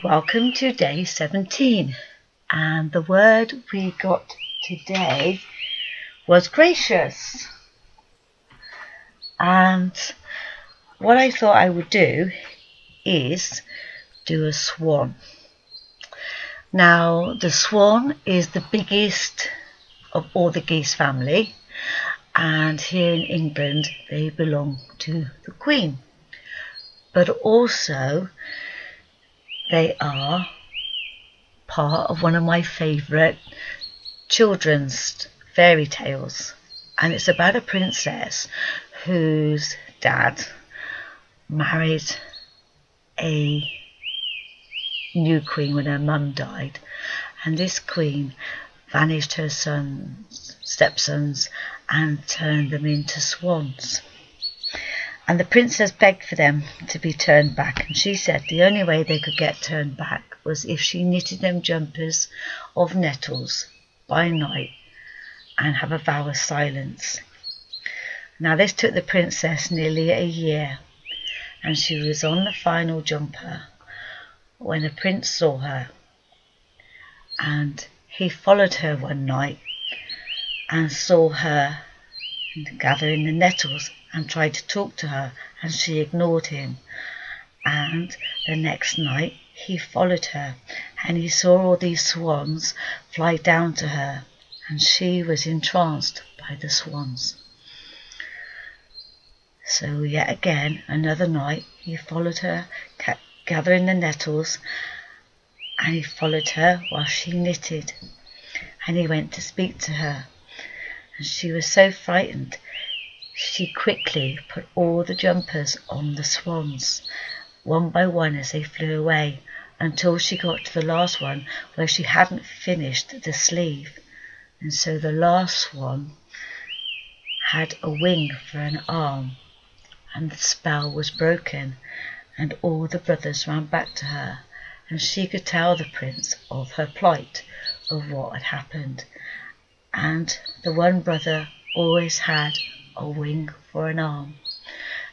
Welcome to day 17, and the word we got today was gracious. And what I thought I would do is do a swan. Now the swan is the biggest of all the geese family, and here in England they belong to the Queen, but also they are part of one of my favourite children's fairy tales, and it's about a princess whose dad married a new queen when her mum died, and this queen vanished her stepsons and turned them into swans. And the princess begged for them to be turned back, and she said the only way they could get turned back was if she knitted them jumpers of nettles by night and have a vow of silence. Now this took the princess nearly a year, and she was on the final jumper when the prince saw her, and he followed her one night and saw her gathering the nettles and tried to talk to her, and she ignored him. And the next night he followed her, and he saw all these swans fly down to her, and she was entranced by the swans. So yet again, another night, he followed her, gathering the nettles, and he followed her while she knitted, and he went to speak to her, and she was so frightened she quickly put all the jumpers on the swans, one by one as they flew away, until she got to the last one where she hadn't finished the sleeve, and so the last swan had a wing for an arm, and the spell was broken, and all the brothers ran back to her, and she could tell the prince of her plight, of what had happened, and the one brother always had a wing for an arm.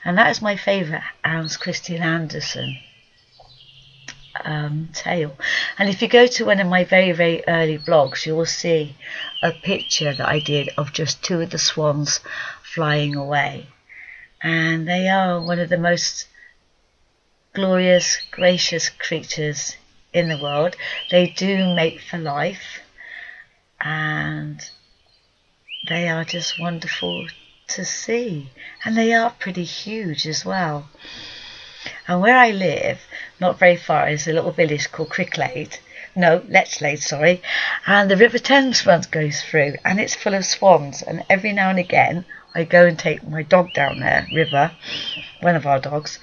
And that is my favourite Hans Christian Andersen tale. And if you go to one of my very early blogs, you will see a picture that I did of just two of the swans flying away, and they are one of the most glorious, gracious creatures in the world. They do mate for life, and they are just wonderful to see, and they are pretty huge as well. And where I live, not very far, is a little village called Letchlade, and the River Thames goes through, and it's full of swans, and every now and again I go and take my dog down there, River, one of our dogs,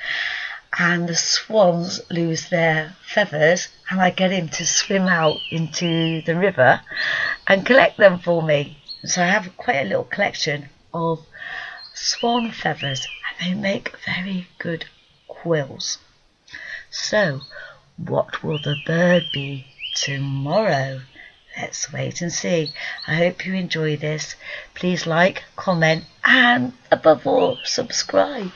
and the swans lose their feathers, and I get him to swim out into the river and collect them for me. So I have quite a little collection of swan feathers, and they make very good quills. So what will the bird be tomorrow? Let's wait and see. I hope you enjoy this. Please like, comment, and above all, subscribe.